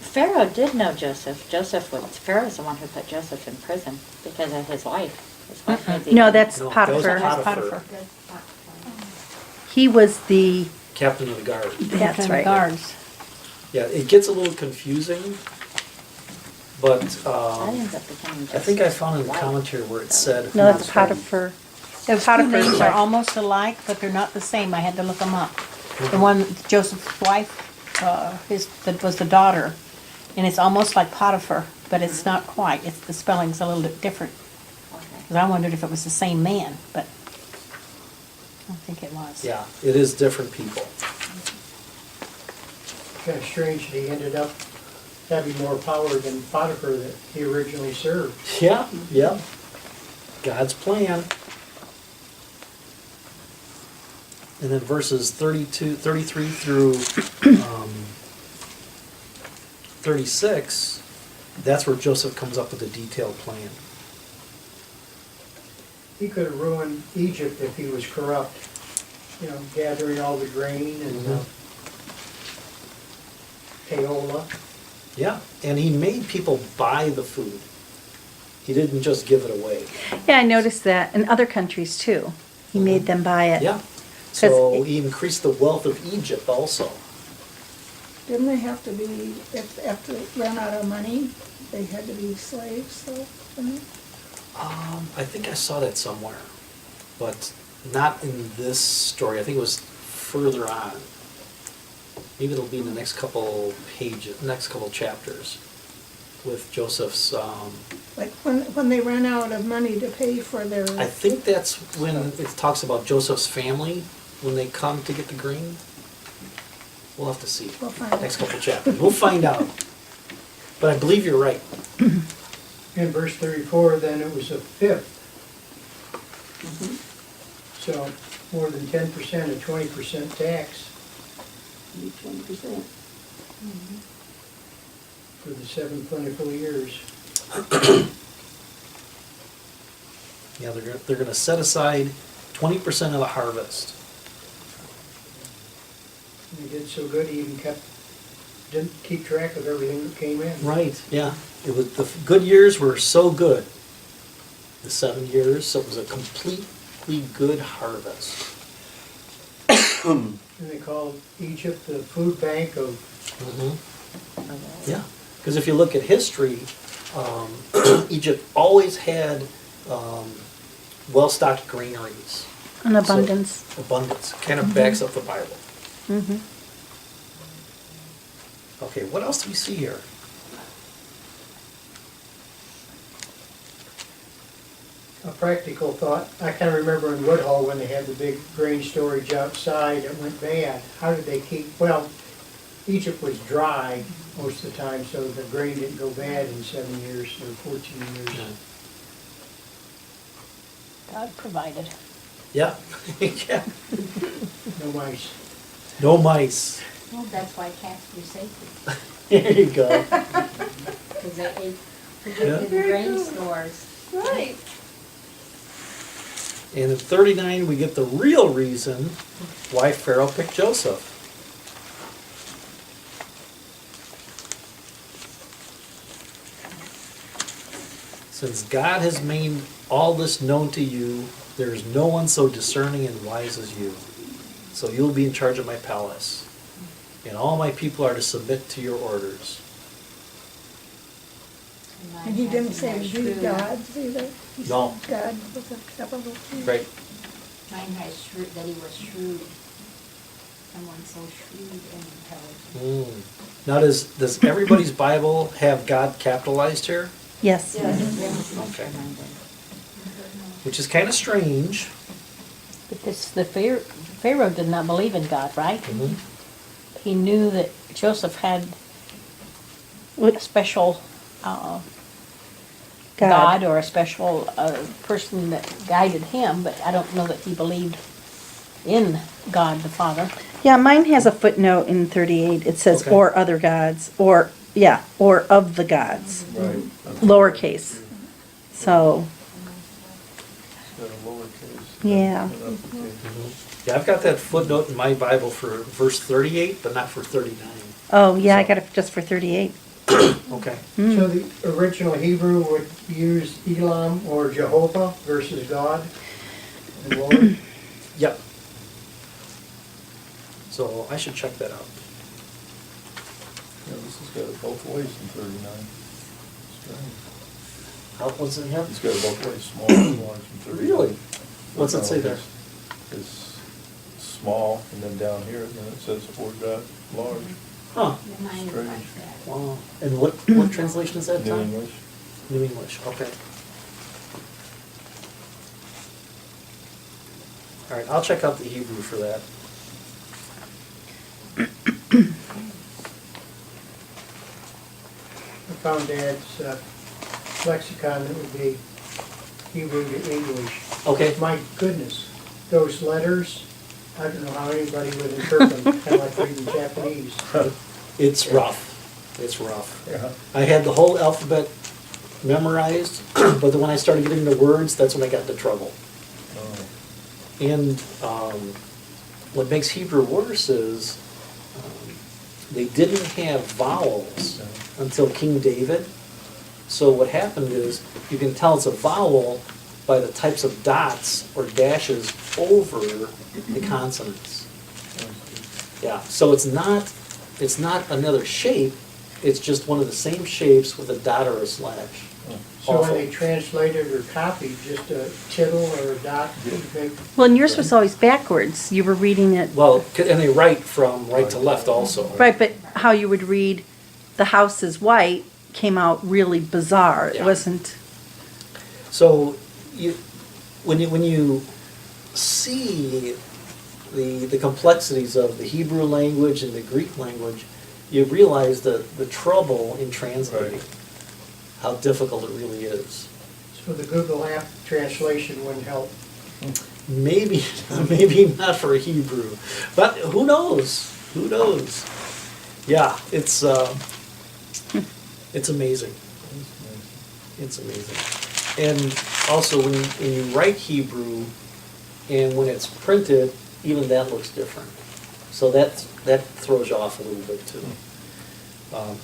Pharaoh did know Joseph. Pharaoh's the one who put Joseph in prison because of his wife. His wife made the No, that's No, that was Potiphar. That's Potiphar. Potiphar. He was the, Captain of the guard. that's Captain of the right. guards. Yeah, it gets a little confusing, but That ends up becoming I think I Joseph's found in the wife. commentary where it said. No, who that's was from- Potiphar. Those two Potiphar's names are wife. almost alike, but they're not the same. I had to look them up. The one, Joseph's wife, that was the daughter, and it's almost like Potiphar, but it's not quite. It's the spelling's a little bit different. Okay. Because I wondered if it was the same man, but I don't think it was. Yeah, it is different people. Kind of strange that he ended up having more power than Potiphar that he originally served. Yeah, yeah. God's plan. And then verses 33 through 36, that's where Joseph comes up with a detailed plan. He could have ruined Egypt if he was corrupt, gathering all the grain and payola. Yeah, and he made people buy the food. He didn't just give it away. Yeah, I noticed that in other countries too. He made them buy it. Yeah. So he increased the wealth of Egypt also. Didn't they have to be, if after they ran out of money, they had to be slaves, so, I think I saw that somewhere, but not in this story. I think it was further on. Maybe it'll be in the next couple pages, next couple chapters, with Joseph's. like when they ran out of money to pay for their. I think that's when it talks about Joseph's family when they come to get the grain. We'll have to see. We'll find out. Next couple chapters. We'll find out. But I believe you're right. In verse 34, then it was a fifth. So more than 10%, a 20% tax 20%. for the 7 plentiful years. Yeah, they're going to set aside 20% of the harvest. And he did so good, he even didn't keep track of everything that came in. Right. Yeah. It was the good years were so good. The 7 years, so it was a completely good harvest. And they called Egypt the food bank of. Yeah, because if you look at history, Egypt always had well-stocked granaries. An abundance. So, abundance kind of backs up the Bible. Mm-hmm. Okay, what else do we see here? A practical thought, I kind of remember in Woodhull when they had the big grain storage outside, it went bad. How did they keep, well, Egypt was dry most of the time, so the grain didn't go bad in 7 years or 14 years. God provided. Yeah, yeah. No mice. No mice. Well, that's why cats were safety, There you go. because they ate predicted grain stores. Right. And in 39, we get the real reason why Pharaoh picked Joseph. Since God has made all this known to you, there is no one so discerning and wise as you. So you'll be in charge of my palace, and all my people are to submit to your orders. And he didn't say the gods either. He No. said God was a capital G. Right. Mine has shrewd, that he was shrewd. Someone so shrewd and intelligent. Now, does everybody's Bible have God capitalized here? Yes. Okay. Which is kind of strange. But the Pharaoh did not believe in God, right? Mhm. He knew that Joseph had a special God or a special person that guided him, but I don't know that he believed in God the Father. Yeah, mine has a footnote in 38. It says, Okay. or other gods, or of the gods, Right. lowercase. So, Instead of lowercase. Yeah. and uppercase. Yeah, I've got that footnote in my Bible for verse 38, but not for 39. Oh, yeah, I So- got it just for 38. Okay. So the original Hebrew would use Elam or Jehovah versus God and Lord? Yep. So I should check that out. Yeah, this has got it both ways in 39. Strange. How, what's it have? It's got it both ways, small and large in 39. Really? What's it say there? It's small, and then down here, then it says the word God, large. Huh. Mine is Strange. like that. Wow. And what translation is that, New Tom? English. New English, okay. All right, I'll check out the Hebrew for that. I found Dad's lexicon that would be Hebrew to English. Okay. My goodness, those letters, I don't know how anybody would interpret them, kind of like reading Japanese. It's rough. It's rough. Yeah. I had the whole alphabet memorized, but then when I started getting the words, that's when I got into trouble. Oh. And what makes Hebrew worse is they didn't have vowels until King David. So what happened is you can tell it's a vowel by the types of dots or dashes over the consonants. Yeah, so it's not another shape, it's just one of the same shapes with a dot or a slash. So when Awful. they translated or copied, just a tittle or a dot, they Well, and yours was always backwards. You were reading it, Well, and they write from right to left also. right, but how you would read the house is white came out really bizarre. It Yeah. wasn't, So when you see the complexities of the Hebrew language and the Greek language, you realize the trouble in translating, Right. how difficult it really is. so the Google app translation wouldn't help. Maybe, maybe not for Hebrew, but who knows? Who knows? Yeah, it's amazing. It's amazing. And also when you write Hebrew and when it's printed, even that looks different. So that throws you off a little bit too.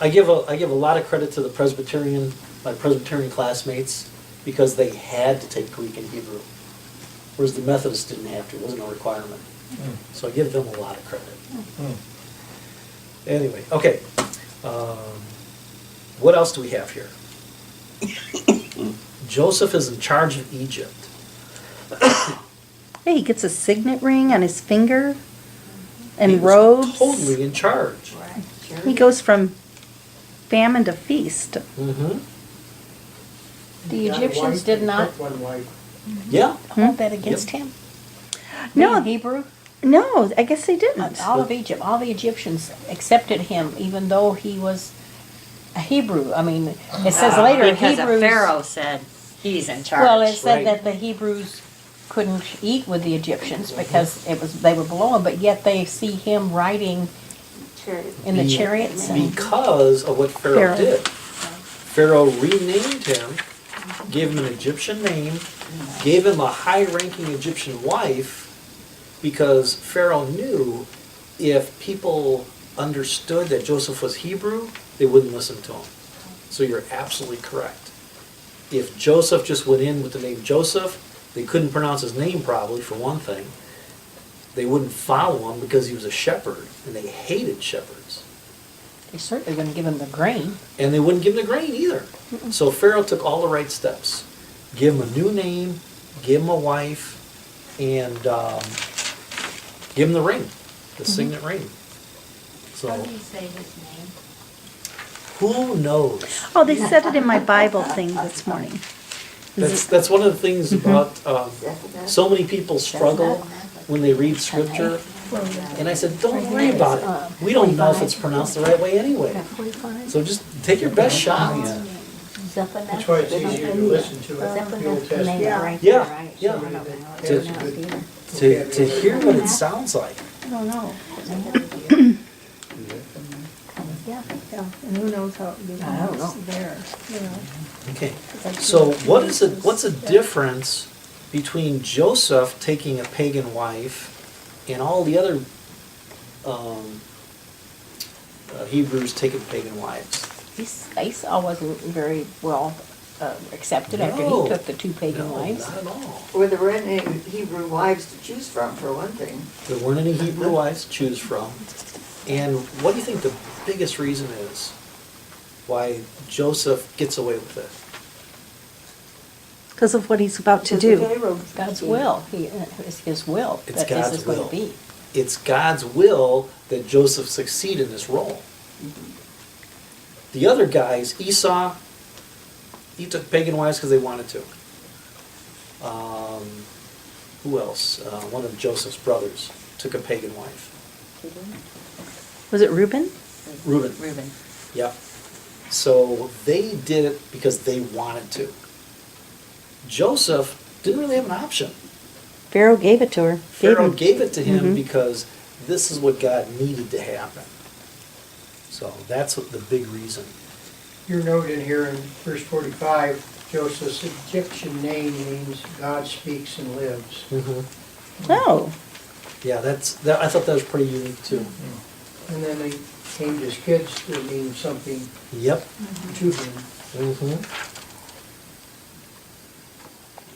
I give a lot of credit to my Presbyterian classmates because they had to take Greek and Hebrew, whereas the Methodists didn't have to. It wasn't a requirement. So I give them a lot of credit. Anyway, okay. What else do we have here? Joseph is in charge of Egypt. hey, he gets a signet ring on his finger He and was robes. Totally in charge. Right, sure. He goes from famine to feast. Mm-hmm. The Got a Egyptians wife did and not took one wife. Yeah. hold that against him? No. Being Hebrew? No, I guess they didn't. All of Egypt, all the Egyptians accepted him, even though he was a Hebrew. I mean, it says later Because Hebrews. the Pharaoh said he's in charge. Well, it said Right. that the Hebrews couldn't eat with the Egyptians because they were below him, but yet they see him riding in the chariots. And, Because of what Pharaoh Pharaoh. did. Pharaoh renamed him, gave him an Egyptian name, gave him a high-ranking Egyptian wife, because Pharaoh knew if people understood that Joseph was Hebrew, they wouldn't listen to him. So you're absolutely correct. If Joseph just went in with the name Joseph, they couldn't pronounce his name probably, for one thing. They wouldn't follow him because he was a shepherd, and they hated shepherds. they certainly wouldn't give him the grain. And they wouldn't give him the grain either. So Pharaoh took all the right steps. Give him a new name, give him a wife, and give him the ring, the signet ring. So, How do you say his name? who knows? Oh, they said it in my Bible thing this morning. That's one of the things about, so many people struggle when they read scripture. And I said, don't worry about it. We don't know if it's pronounced the right way anyway. So just take your best shot. That's why it's easier to listen to it, the Old Testament. Yeah. Yeah, yeah. Somebody that has To- a good To hear what it sounds like. I don't know. Yeah, and who knows how, you I don't know. know, it's there, you know. Okay, so what's the difference between Joseph taking a pagan wife and all the other Hebrews taking pagan wives. Esau wasn't very well accepted after No. he took the two pagan No, wives. not at all. Well, there weren't any Hebrew wives to choose from, for one thing. There weren't any Hebrew wives to choose from. And what do you think the biggest reason is why Joseph gets away with it? Because of what he's about to Because the do. Pharaoh God's king. will. It's his will It's that God's this is going will. to be. It's God's will that Joseph succeed in this role. The other guys, Esau, he took pagan wives because they wanted to. Who else? One of Joseph's brothers took a pagan wife. Was it Reuben? Reuben. Reuben. Yep. So they did it because they wanted to. Joseph didn't really have an option. Pharaoh gave it to her. Pharaoh gave it to him Mhm. because this is what God needed to happen. So that's what the big reason. Your note in here in verse 45, Joseph's Egyptian name means God speaks and lives. Oh, Yeah, I thought that was pretty unique too. And then they named his kids to mean something Yep. to him.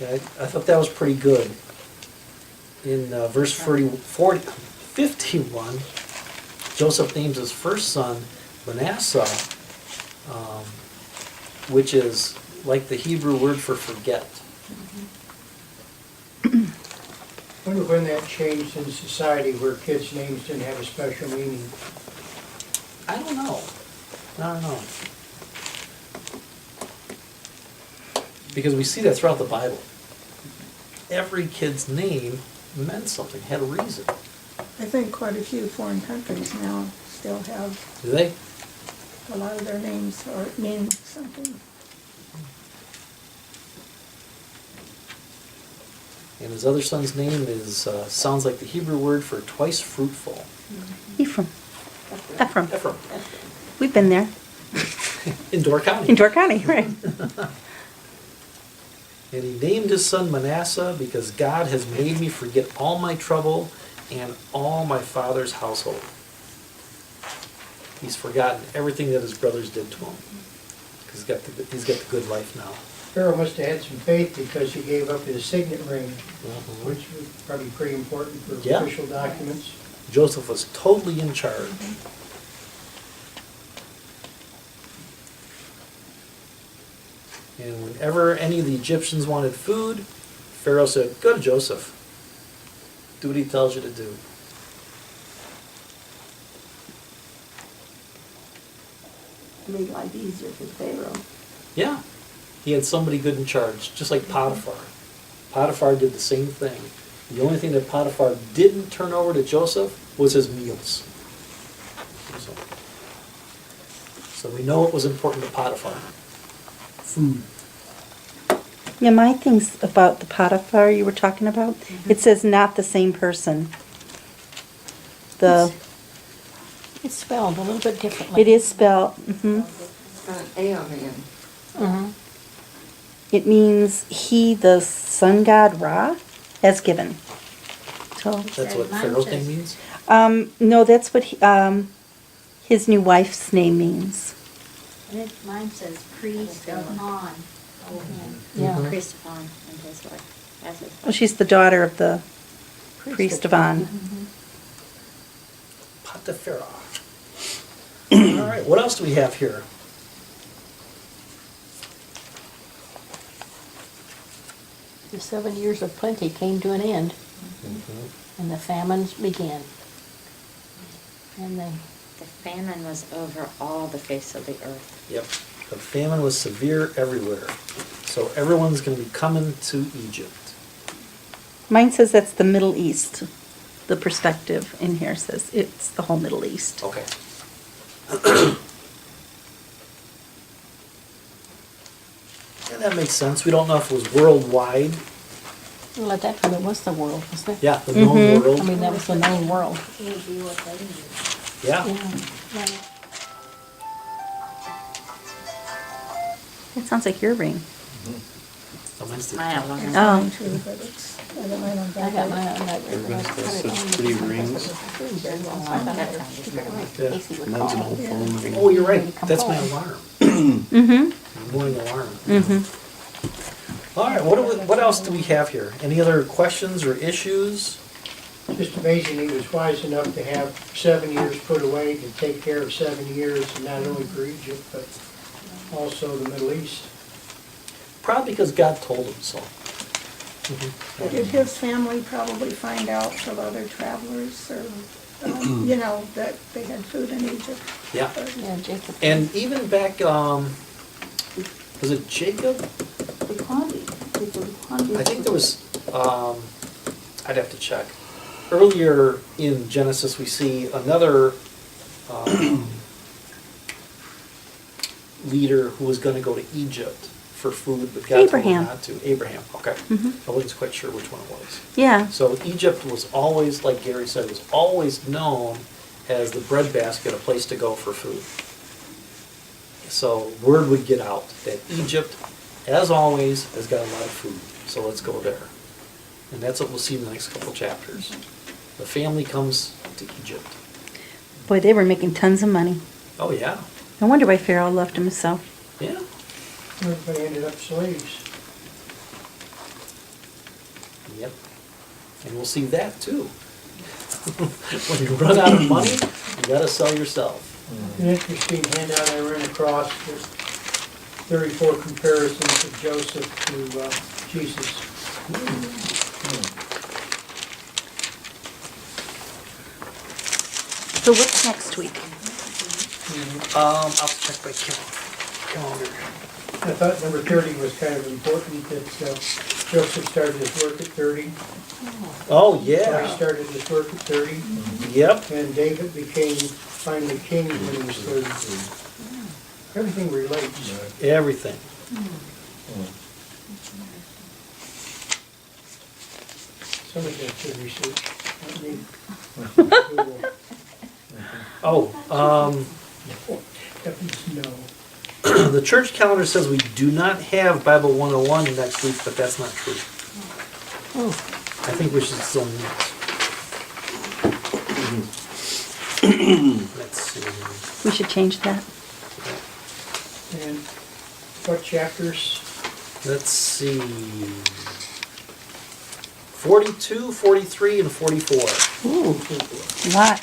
Yeah, I thought that was pretty good. In verse 51, Joseph names his first son Manasseh, which is like the Hebrew word for forget. I wonder when that changed in society where kids' names didn't have a special meaning. I don't know. Because we see that throughout the Bible. Every kid's name meant something, had a reason. I think quite a few foreign countries now still have, Do they? a lot of their names or mean something. And his other son's name is sounds like the Hebrew word for twice fruitful. Ephraim. Ephraim. Ephraim. We've been there. In Door County. In Door County, right. And he named his son Manasseh because God has made me forget all my trouble and all my father's household. He's forgotten everything that his brothers did to him. He's got the good life now. Pharaoh must have had some faith because he gave up his signet ring, which was probably pretty important for Yeah. official documents. Joseph was totally in charge. And whenever any of the Egyptians wanted food, Pharaoh said, "Go to Joseph. Do what he tells you to do." Made life easier for Pharaoh. Yeah. He had somebody good in charge, just like Potiphar. Potiphar did the same thing. The only thing that Potiphar didn't turn over to Joseph was his meals. So we know what was important to Potiphar. Food. Yeah, my thing's about the Potiphar you were talking about. It says not the same person. It's spelled a little bit differently. It is spelled, It's got an A on the end. Mhm. it means he, the sun god Ra, has given. So, That's what Mine Pharaoh's says- name means? no, that's what his new wife's name means. Mine says priest of Mon. Yeah. Priest of On and his wife. As his Well, she's the daughter of the priest of On. Potiphar. All right, what else do we have here? The 7 years of plenty came to an end, and the famines began. And The famine was over all the face of the earth. Yep. The famine was severe everywhere. So everyone's going to be coming to Egypt. Mine says that's the Middle East. The perspective in here says it's the whole Middle East. Okay. And that makes sense. We don't know if it was worldwide. well, at that time it was the world, wasn't it? Yeah, the known world. I mean, that was the known world. It would be what they did. Yeah. Yeah. It sounds like your ring. Oh, mine's I have one. Oh. Mine too, but it's I got mine on I got back. mine on that. Everybody's got such pretty rings. Casey would Mine's an call. old phone ring. Oh, you're right, that's my alarm, Mm-hmm. morning alarm. Mm-hmm. All right, what else do we have here? Any other questions or issues? Just amazing, he was wise enough to have 7 years put away to take care of 7 years, and not only for Egypt, but also the Middle East. Probably because God told him so. Did his family probably find out from other travelers or, you know, that they had food in Egypt? Yeah, Yeah, Jacob. and even back, was it Jacob? I think there was, I'd have to check. Earlier in Genesis, we see another leader who was going to go to Egypt for food, but God told him Abraham. not to. Abraham, okay. Mhm. I wasn't quite sure which one it was. Yeah. So Egypt was always, like Gary said, was always known as the breadbasket, a place to go for food. So word would get out that Egypt, as always, has got a lot of food. So let's go there. And that's what we'll see in the next couple chapters. The family comes to Egypt. Boy, they were making tons of money. Oh, yeah. No wonder why Pharaoh left him so. Yeah. Everybody ended up slaves. Yep. And we'll see that too. When you run out of money, you gotta sell yourself. An interesting handout I ran across, there's 34 comparisons of Joseph to Jesus. So what's next week? I'll check my calendar. I thought number 30 was kind of important, that Joseph started his work at 30. Oh, Christ yeah. started his work at 30. Yep. And David became finally king when he was 30. Everything relates. Everything. Somebody that should research, not me. Google. Oh, Heavens, no. the church calendar says we do not have Bible 101 next week, but that's not true. I think we should still meet. Let's see. We should change that. And what chapters? Let's see. 42, 43, and 44. Ooh, a lot.